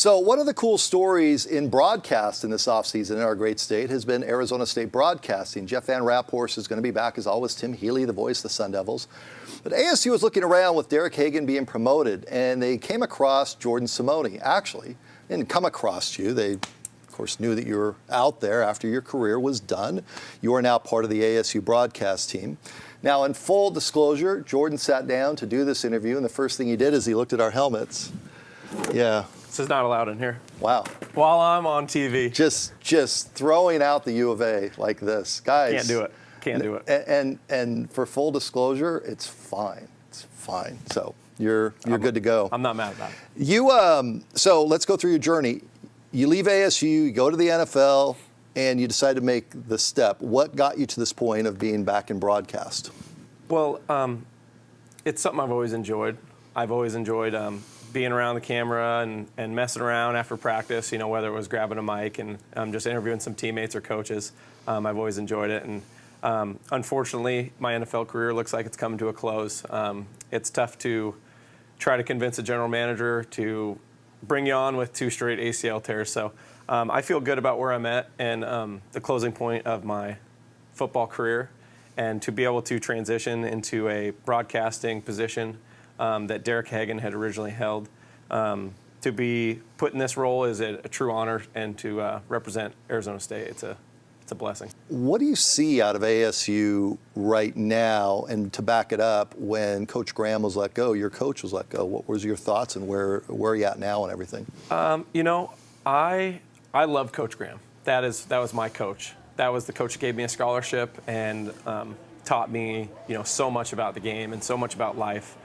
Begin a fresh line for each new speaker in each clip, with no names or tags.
So one of the cool stories in broadcast in this offseason in our great state has been Arizona State broadcasting. Jeff Van Raphorst is going to be back, as always. Tim Healy, the voice of the Sun Devils. But ASU was looking around with Derek Hagan being promoted, and they came across Jordan Simone. Actually, they didn't come across you. They, of course, knew that you were out there after your career was done. You are now part of the ASU broadcast team. Now, in full disclosure, Jordan sat down to do this interview, and the first thing he did is he looked at our helmets. Yeah.
This is not allowed in here.
Wow.
While I'm on TV.
Just throwing out the U of A like this. Guys.
Can't do it. Can't do it.
And for full disclosure, it's fine. It's fine. So you're good to go.
I'm not mad about it.
You so let's go through your journey. You leave ASU, you go to the NFL, and you decide to make the step. What got you to this point of being back in broadcast?
Well, it's something I've always enjoyed. I've always enjoyed being around the camera and messing around after practice, whether it was grabbing a mic and just interviewing some teammates or coaches. I've always enjoyed it. And unfortunately, my NFL career looks like it's coming to a close. It's tough to try to convince a general manager to bring you on with 2 straight ACL tears. So I feel good about where I'm at and the closing point of my football career, and to be able to transition into a broadcasting position that Derek Hagan had originally held. To be put in this role is a true honor, and to represent Arizona State, it's a blessing.
What do you see out of ASU right now? And to back it up, when Coach Graham was let go, your coach was let go, what was your thoughts, and where are you at now and everything?
I love Coach Graham. That was my coach. That was the coach that gave me a scholarship and taught me so much about the game and so much about life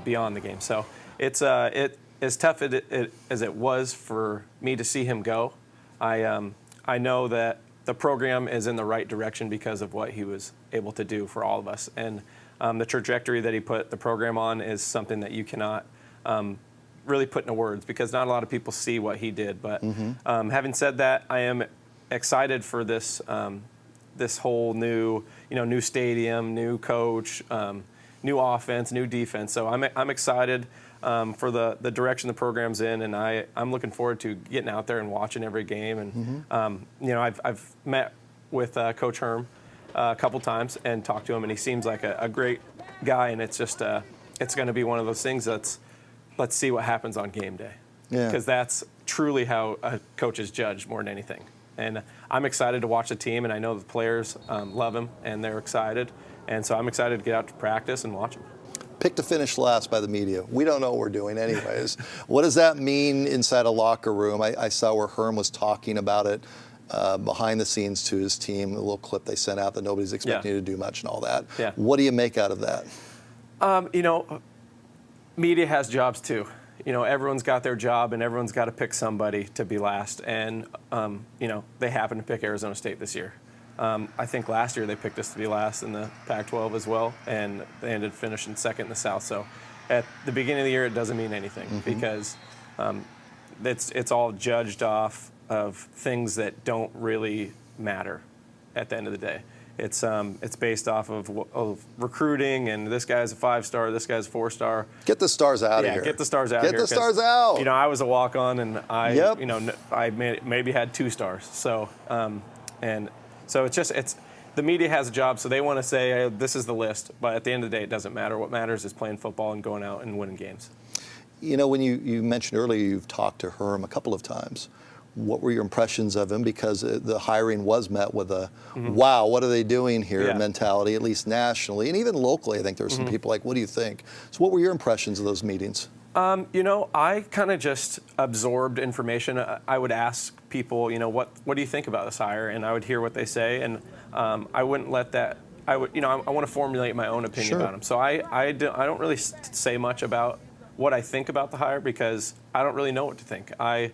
beyond the game. So it's as tough as it was for me to see him go. I know that the program is in the right direction because of what he was able to do for all of us. And the trajectory that he put the program on is something that you cannot really put into words, because not a lot of people see what he did. But having said that, I am excited for this this whole new stadium, new coach, new offense, new defense. So I'm excited for the direction the program's in, and I'm looking forward to getting out there and watching every game. And I've met with Coach Herm a couple times and talked to him, and he seems like a great guy. And it's just it's going to be one of those things that's, let's see what happens on game day, because that's truly how a coach is judged more than anything. And I'm excited to watch the team, and I know the players love him and they're excited. And so I'm excited to get out to practice and watch them.
Picked to finish last by the media. We don't know what we're doing anyways. What does that mean inside a locker room? I saw where Herm was talking about it behind the scenes to his team, the little clip they sent out that nobody's expecting you to do much and all that.
Yeah.
What do you make out of that?
Media has jobs too. Everyone's got their job, and everyone's got to pick somebody to be last. And, they happen to pick Arizona State this year. I think last year they picked us to be last in the Pac-12 as well, and they ended up finishing second in the South. So at the beginning of the year, it doesn't mean anything, because it's all judged off of things that don't really matter at the end of the day. It's based off of recruiting, and this guy's a 5-star, this guy's a 4-star.
Get the stars out of here.
Get the stars out of here.
Get the stars out.
I was a walk-on, and I maybe had 2 stars. So so it's the media has a job, so they want to say, hey, this is the list. But at the end of the day, it doesn't matter. What matters is playing football and going out and winning games.
When you mentioned earlier you've talked to Herm a couple of times. What were your impressions of him? Because the hiring was met with a, wow, what are they doing here mentality, at least nationally. And even locally, I think there were some people like, what do you think? So what were your impressions of those meetings?
I kind of just absorbed information. I would ask people, what do you think about this hire? And I would hear what they say, and I wouldn't let that. I would, I want to formulate my own opinion about him. So I don't really say much about what I think about the hire, because I don't really know what to think. I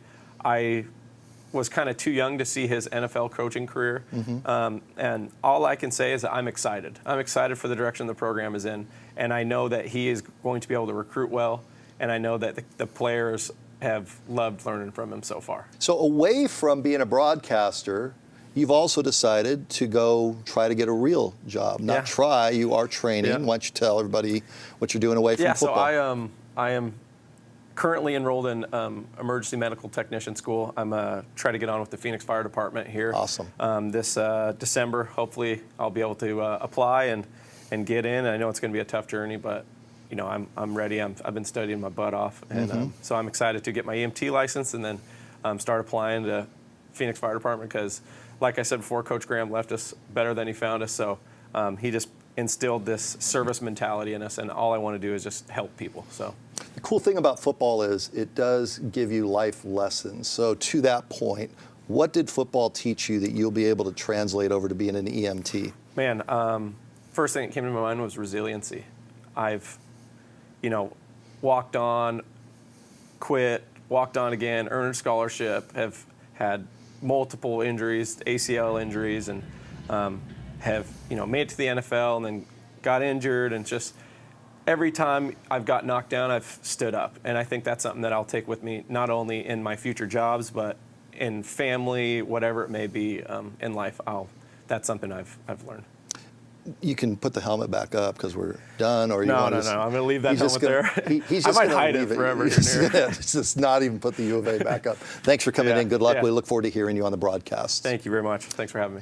was kind of too young to see his NFL coaching career, and all I can say is that I'm excited. I'm excited for the direction the program is in, and I know that he is going to be able to recruit well. And I know that the players have loved learning from him so far.
So away from being a broadcaster, you've also decided to go try to get a real job. Not try, you are training. Why don't you tell everybody what you're doing away from football?
So I am currently enrolled in emergency medical technician school. I'm trying to get on with the Phoenix Fire Department here.
Awesome.
This December, hopefully, I'll be able to apply and get in. I know it's going to be a tough journey, but I'm ready. I've been studying my butt off, and so I'm excited to get my EMT license and then start applying to Phoenix Fire Department because, like I said before, Coach Graham left us better than he found us. So he just instilled this service mentality in us, and all I want to do is just help people. So
the cool thing about football is it does give you life lessons. So to that point, what did football teach you that you'll be able to translate over to being an EMT?
Man, first thing that came to my mind was resiliency. I've, walked on, quit, walked on again, earned a scholarship, have had multiple injuries, ACL injuries, and have, made it to the NFL and then got injured, and just every time I've got knocked down, I've stood up. And I think that's something that I'll take with me, not only in my future jobs, but in family, whatever it may be in life. That's something I've learned.
You can put the helmet back up because we're done, or
no. I'm going to leave that helmet there.
He's
I
just
might hide it forever.
Just not even put the U of A back up. Thanks for coming in. Good luck.
Yeah.
We look forward to hearing you on the broadcast.
Thank you very much. Thanks for having me.